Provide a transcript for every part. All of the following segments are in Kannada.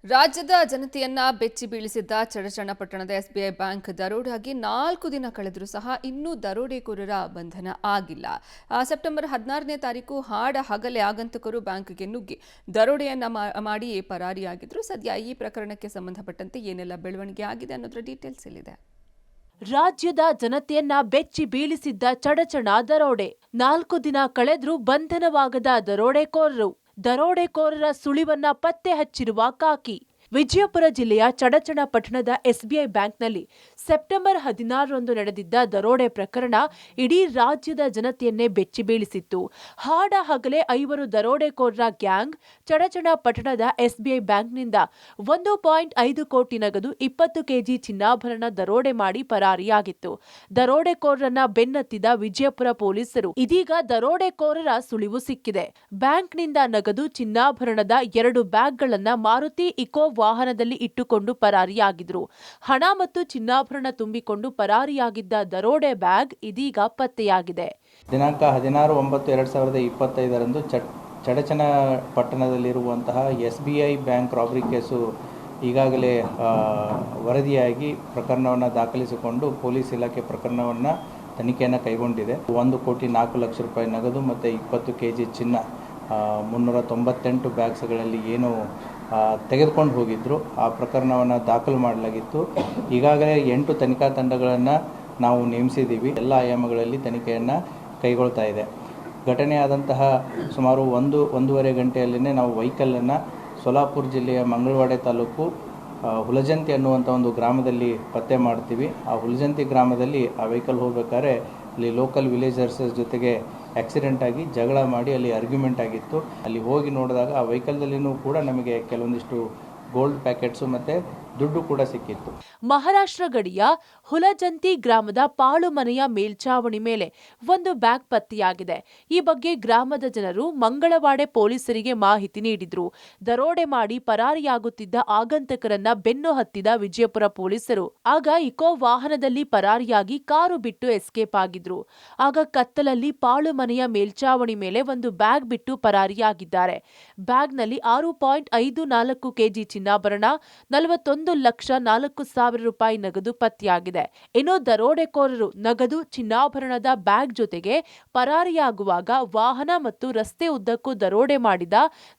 ರಾಜ್ಯದ ಜನತೆಯನ್ನ ಬೆಚ್ಚಿ ಬೀಳಿಸಿದ್ದ ಚಡಚಣಪಟ್ಟಣದ ಎಸ್ಬಿಐ ಬ್ಯಾಂಕ್ ದರೋಡೆಯಾಗಿ 4 ದಿನ ಕಳೆದರೂ ಸಹ ಇನ್ನೂ ದರೋಡೆಕೋರರ ಬಂಧನ ಆಗಿಲ್ಲ. ಸೆಪ್ಟೆಂಬರ್ 16ನೇ ತಾರೀಕು ಹಾಡ ಹಗಲೇ ಆಗಂತುಕರು ಬ್ಯಾಂಕ್ಗೆ ನುಗ್ಗಿ ದರೋಡೆಯನ್ನ ಮಾಡಿ ಪರಾರಿಯಾಗಿದ್ರು. ಸದ್ಯ ಈ ಪ್ರಕರಣಕ್ಕೆ ಸಂಬಂಧಪಟ್ಟಂತೆ ಏನೆಲ್ಲ ಬೆಳವಣಿಗೆ ಆಗಿದೆ ಅನ್ನೋದರ ಡೀಟೇಲ್ಸ್ ಇಲ್ಲಿದೆ. ರಾಜ್ಯದ ಜನತೆಯನ್ನ ಬೆಚ್ಚಿ ಬೀಳಿಸಿದ್ದ ಚಡಚಣ ದರೋಡೆ. 4 ದಿನ ಕಳೆದ್ರೂ ಬಂಧನವಾಗದ ದರೋಡೆಕೋರರ ಸುಳಿವನ್ನ ಪತ್ತೆ ಹಚ್ಚಿರುವ ಖಾಕಿ. ವಿಜಯಪುರ ಜಿಲ್ಲೆಯ ಚಡಚಣ ಪಟ್ಟಣದ ಎಸ್ಬಿಐ ಬ್ಯಾಂಕ್ನಲ್ಲಿ ಸೆಪ್ಟೆಂಬರ್ 16ರಂದು ನಡೆದಿದ್ದ ದರೋಡೆ ಪ್ರಕರಣ ಇಡೀ ರಾಜ್ಯದ ಜನತೆಯನ್ನೇ ಬೆಚ್ಚಿ ಬೀಳಿಸಿತ್ತು. ಹಾಡ ಹಗಲೇ 5 ದರೋಡೆಕೋರರ ಗ್ಯಾಂಗ್ ಚಡಚಣ ಪಟ್ಟಣದ ಎಸ್ಬಿಐ ಬ್ಯಾಂಕ್ನಿಂದ 1.5 ಕೋಟಿ ನಗದು 20 ಕೆಜಿ ಚಿನ್ನಾಭರಣ ದರೋಡೆ ಮಾಡಿ ಪರಾರಿಯಾಗಿತ್ತು. ದರೋಡೆಕೋರರನ್ನ ಬೆನ್ನತ್ತಿದ ವಿಜಯಪುರ ಪೊಲೀಸರು ಇದೀಗ ದರೋಡೆಕೋರರ ಸುಳಿವು ಸಿಕ್ಕಿದೆ. ಬ್ಯಾಂಕ್ನಿಂದ ನಗದು ಚಿನ್ನಾಭರಣದ 2 ಬ್ಯಾಗ್ಗಳನ್ನ ಮಾರುತಿ ಇಕೋ ವಾಹನದಲ್ಲಿ ಇಟ್ಟುಕೊಂಡು ಪರಾರಿಯಾಗಿದ್ರು. ಹಣ ಮತ್ತು ಚಿನ್ನಾಭರಣ ತುಂಬಿಕೊಂಡು ಪರಾರಿಯಾಗಿದ್ದ ದರೋಡೆ ಬ್ಯಾಗ್ ಇದೀಗ ಪತ್ತೆಯಾಗಿದೆ. ದಿನಾಂಕ 16/9/2025ರಂದು ಚಡಚಣ ಪಟ್ಟಣದಲ್ಲಿರುವಂತಹ SBI ಬ್ಯಾಂಕ್ ರಾಬರಿ ಕೇಸು ಈಗಾಗಲೇ ವರದಿಯಾಗಿ ಪ್ರಕರಣವನ್ನು ದಾಖಲಿಸಿಕೊಂಡು ಪೊಲೀಸ್ ಇಲಾಖೆ ಪ್ರಕರಣವನ್ನು ತನಿಖೆಯನ್ನು ಕೈಗೊಂಡಿದೆ. 1,04,00,000 ನಗದು ಮತ್ತು 20 ಕೆಜಿ ಚಿನ್ನ 398 ಬ್ಯಾಗ್ಸ್ಗಳಲ್ಲಿ ಏನು ತೆಗೆದುಕೊಂಡು ಹೋಗಿದ್ದರು ಆ ಪ್ರಕರಣವನ್ನು ದಾಖಲು ಮಾಡಲಾಗಿತ್ತು. ಈಗಾಗಲೇ 8 ತನಿಖಾ ತಂಡಗಳನ್ನು ನಾವು ನೇಮಿಸಿದ್ದೀವಿ. ಎಲ್ಲ ಆಯಾಮಗಳಲ್ಲಿ ತನಿಖೆಯನ್ನು ಕೈಗೊಳ್ತಾ ಇದೆ. ಘಟನೆಯಾದಂತಹ ಸುಮಾರು 1-1.5 ಗಂಟೆಯಲ್ಲೇ ನಾವು ವೆಹಿಕಲನ್ನು ಸೋಲಾಪುರ ಜಿಲ್ಲೆಯ ಮಂಗಳವಾಡೆ ತಾಲೂಕು ಹುಲಜಂತಿ ಅನ್ನುವಂಥ ಒಂದು ಗ್ರಾಮದಲ್ಲಿ ಪತ್ತೆ ಮಾಡ್ತೀವಿ. ಆ ಹುಲಜಂತಿ ಗ್ರಾಮದಲ್ಲಿ ಆ ವೆಹಿಕಲ್ ಹೋಗಬೇಕಾದ್ರೆ ಅಲ್ಲಿ ಲೋಕಲ್ ವಿಲೇಜರ್ಸ್ ಜೊತೆಗೆ ಆಕ್ಸಿಡೆಂಟ್ ಆಗಿ ಜಗಳ ಮಾಡಿ ಅಲ್ಲಿ ಆರ್ಗ್ಯುಮೆಂಟ್ ಆಗಿತ್ತು. ಅಲ್ಲಿ ಹೋಗಿ ನೋಡಿದಾಗ ಆ ವೆಹಿಕಲ್ದಲ್ಲಿನೂ ಕೂಡ ನಮಗೆ ಕೆಲವೊಂದಿಷ್ಟು ಗೋಲ್ಡ್ ಪ್ಯಾಕೆಟ್ಸು ಮತ್ತು ದುಡ್ಡು ಕೂಡ ಸಿಕ್ಕಿತ್ತು. ಮಹಾರಾಷ್ಟ್ರ ಗಡಿಯ ಹುಲಜಂತಿ ಗ್ರಾಮದ ಪಾಳು ಮನೆಯ ಮೇಲ್ಚಾವಣಿ ಮೇಲೆ ಒಂದು ಬ್ಯಾಗ್ ಪತ್ತೆಯಾಗಿದೆ. ಈ ಬಗ್ಗೆ ಗ್ರಾಮದ ಜನರು ಮಂಗಳವಾಡೆ ಪೊಲೀಸರಿಗೆ ಮಾಹಿತಿ ನೀಡಿದ್ರು. ದರೋಡೆ ಮಾಡಿ ಪರಾರಿಯಾಗುತ್ತಿದ್ದ ಆಗಂತಕರನ್ನ ಬೆನ್ನು ಹತ್ತಿದ ವಿಜಯಪುರ ಪೊಲೀಸರು ಆಗ ಇಕೋ ವಾಹನದಲ್ಲಿ ಪರಾರಿಯಾಗಿ ಕಾರು ಬಿಟ್ಟು ಎಸ್ಕೇಪ್ ಆಗಿದ್ರು. ಆಗ ಕತ್ತಲಲ್ಲಿ ಪಾಳು ಮನೆಯ ಮೇಲ್ಚಾವಣಿ ಮೇಲೆ ಒಂದು ಬ್ಯಾಗ್ ಬಿಟ್ಟು ಪರಾರಿಯಾಗಿದ್ದಾರೆ. ಬ್ಯಾಗ್ನಲ್ಲಿ 6.54 ಕೆಜಿ ಚಿನ್ನಾಭರಣ, 41,04,000 ರೂಪಾಯಿ ನಗದು ಪತ್ತೆಯಾಗಿದೆ. ಇನ್ನು ದರೋಡೆಕೋರರು ನಗದು ಚಿನ್ನಾಭರಣದ ಬ್ಯಾಗ್ ಜೊತೆಗೆ ಪರಾರಿಯಾಗುವಾಗ ವಾಹನ ಮತ್ತು ರಸ್ತೆ ಉದ್ದಕ್ಕೂ ದರೋಡೆ ಮಾಡಿದ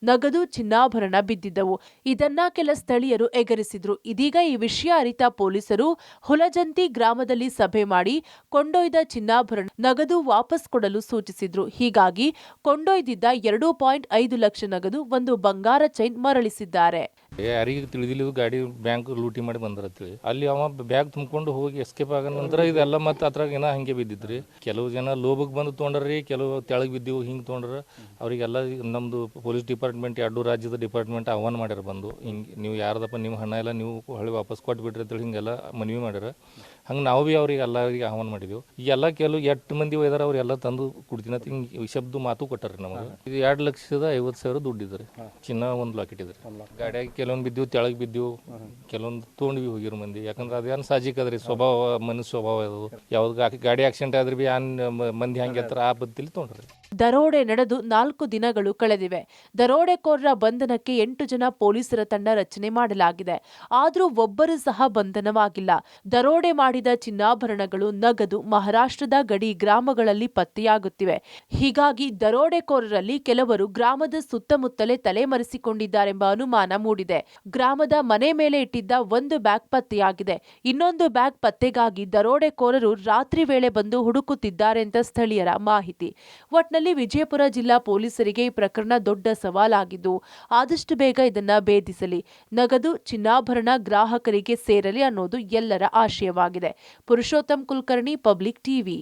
ನಗದು ಚಿನ್ನಾಭರಣ ಬಿದ್ದಿದ್ದವು. ಇದನ್ನ ಕೆಲ ಸ್ಥಳೀಯರು ಎಗರಿಸಿದ್ರು. ಇದೀಗ ಈ ವಿಷಯ ಅರಿತ ಪೊಲೀಸರು ಹುಲಜಂತಿ ಗ್ರಾಮದಲ್ಲಿ ಸಭೆ ಮಾಡಿ ಕೊಂಡೊಯ್ದ ಚಿನ್ನಾಭರಣ ನಗದು ವಾಪಸ್ ಕೊಡಲು ಸೂಚಿಸಿದ್ರು. ಹೀಗಾಗಿ ಕೊಂಡೊಯ್ದಿದ್ದ 2.5 ಲಕ್ಷ ನಗದು, ಒಂದು ಬಂಗಾರ ಚೈನ್ ಮರಳಿಸಿದ್ದಾರೆ. ಯಾರಿಗೆ ತಿಳಿದಿಲ್ಲ ಗಾಡಿ ಬ್ಯಾಂಕ್ ಲೂಟಿ ಮಾಡಿ ಬಂದಿರತ್ತಿ. ಅಲ್ಲಿ ಅವ ಬ್ಯಾಗ್ ತುಂಬಿಕೊಂಡು ಹೋಗಿ ಎಸ್ಕೇಪ್ ಆಗ ನಂತರ ಇದೆಲ್ಲ ಮತ್ತೆ ಅದ್ರಾಗ ಏನೋ ಹಂಗೆ ಬಿದ್ದಿದ್ರಿ. ಕೆಲವು ಜನ ಲೋಬಕ್ಕೆ ಬಂದು ತೊಗೊಂಡ್ರಿ, ಕೆಲವು ತೆಳಗೆ ಬಿದ್ದೀವಿ ಹಿಂಗೆ ತೊಗೊಂಡ್ರ. ಅವರಿಗೆಲ್ಲ ನಮ್ಮದು ಪೊಲೀಸ್ ಡಿಪಾರ್ಟ್ಮೆಂಟ್ 2 ರಾಜ್ಯದ ಡಿಪಾರ್ಟ್ಮೆಂಟ್ ಆಹ್ವಾನ ಮಾಡ್ಯಾರ. ಬಂದು ಹಿಂಗೆ ನೀವು ಯಾರ್ದಪ್ಪ ನಿಮ್ಮ ಹಣ ಎಲ್ಲ ನೀವು ಹೊಳ್ಳಿ ವಾಪಸ್ ಕೊಟ್ಬಿಟ್ರಿ ಅಂತೇಳಿ ಹಿಂಗೆಲ್ಲ ಮನವಿ ಮಾಡ್ಯಾರ. ಹಂಗೆ ನಾವು ಭೀ ಅವ್ರಿಗೆ ಎಲ್ಲರಿಗೆ ಆಹ್ವಾನ ಮಾಡಿದೆವು. ಈಗೆಲ್ಲ ಕೆಲವು 8 ಮಂದಿ ಒಯ್ದಾರ, ಅವ್ರೆಲ್ಲ ತಂದು ಕುಡ್ತೀನಿ ಅಂತ ಹಿಂಗೆ ಶಬ್ದ ಮಾತು ಕೊಟ್ಟಾರ ನಮಗೆ. ಇದು 2,50,000 ದುಡ್ಡು ಇದ್ರಿ, ಚಿನ್ನ 1 ಲಾಕೆಟ್ ಇದ್ರಿ. ಗಾಡಿಯಾಗಿ ಕೆಲವೊಂದು ಬಿದ್ದೀವಿ, ತೆಳಗೆ ಬಿದ್ದೀವಿ, ಕೆಲವೊಂದು ತೊಗೊಂಡ್ವಿ ಹೋಗಿರೋ ಮಂದಿ. ಯಾಕಂದ್ರೆ ಅದೇನು ಸಾಜಿಕ್ ಅದ್ರಿ, ಸ್ವಭಾವ ಮನುಷ್ಯ ಸ್ವಭಾವ ಅದು. ಯಾವ್ದು ಗಾಡಿ ಆಕ್ಸಿಡೆಂಟ್ ಆದ್ರೆ ಭೀ ಮಂದಿ ಹಂಗೆ ಹತ್ರ ಆ ಬದ್ದಲ್ಲಿ ತೊಗೊಂಡ್ರಿ. ದರೋಡೆ ನಡೆದು 4 ದಿನಗಳು ಕಳೆದಿವೆ. ದರೋಡೆಕೋರರ ಬಂಧನಕ್ಕೆ 8 ಜನ ಪೊಲೀಸರ ತಂಡ ರಚನೆ ಮಾಡಲಾಗಿದೆ. ಆದರೂ ಒಬ್ಬರು ಸಹ ಬಂಧನವಾಗಿಲ್ಲ. ದರೋಡೆ ಮಾಡಿದ ಚಿನ್ನಾಭರಣಗಳು, ನಗದು ಮಹಾರಾಷ್ಟ್ರದ ಗಡಿ ಗ್ರಾಮಗಳಲ್ಲಿ ಪತ್ತೆಯಾಗುತ್ತಿವೆ. ಹೀಗಾಗಿ ದರೋಡೆಕೋರರಲ್ಲಿ ಕೆಲವರು ಗ್ರಾಮದ ಸುತ್ತಮುತ್ತಲೇ ತಲೆಮರೆಸಿಕೊಂಡಿದ್ದಾರೆಂಬ ಅನುಮಾನ ಮೂಡಿದೆ. ಗ್ರಾಮದ ಮನೆ ಮೇಲೆ ಇಟ್ಟಿದ್ದ ಒಂದು ಬ್ಯಾಗ್ ಪತ್ತೆಯಾಗಿದೆ. ಇನ್ನೊಂದು ಬ್ಯಾಗ್ ಪತ್ತೆಗಾಗಿ ದರೋಡೆಕೋರರು ರಾತ್ರಿ ವೇಳೆ ಬಂದು ಹುಡುಕುತ್ತಿದ್ದಾರೆ ಅಂತ ಸ್ಥಳೀಯರ ಮಾಹಿತಿ. ಒಟ್ನಲ್ಲಿ ವಿಜಯಪುರ ಜಿಲ್ಲಾ ಪೊಲೀಸರಿಗೆ ಈ ಪ್ರಕರಣ ದೊಡ್ಡ ಸವಾಲಾಗಿದ್ದು, ಆದಷ್ಟು ಬೇಗ ಇದನ್ನ ಭೇದಿಸಲಿ, ನಗದು ಚಿನ್ನಾಭರಣ ಗ್ರಾಹಕರಿಗೆ ಸೇರಲಿ ಅನ್ನೋದು ಎಲ್ಲರ ಆಶಯವಾಗಿದೆ. Purushottam Kulkarni, public TV.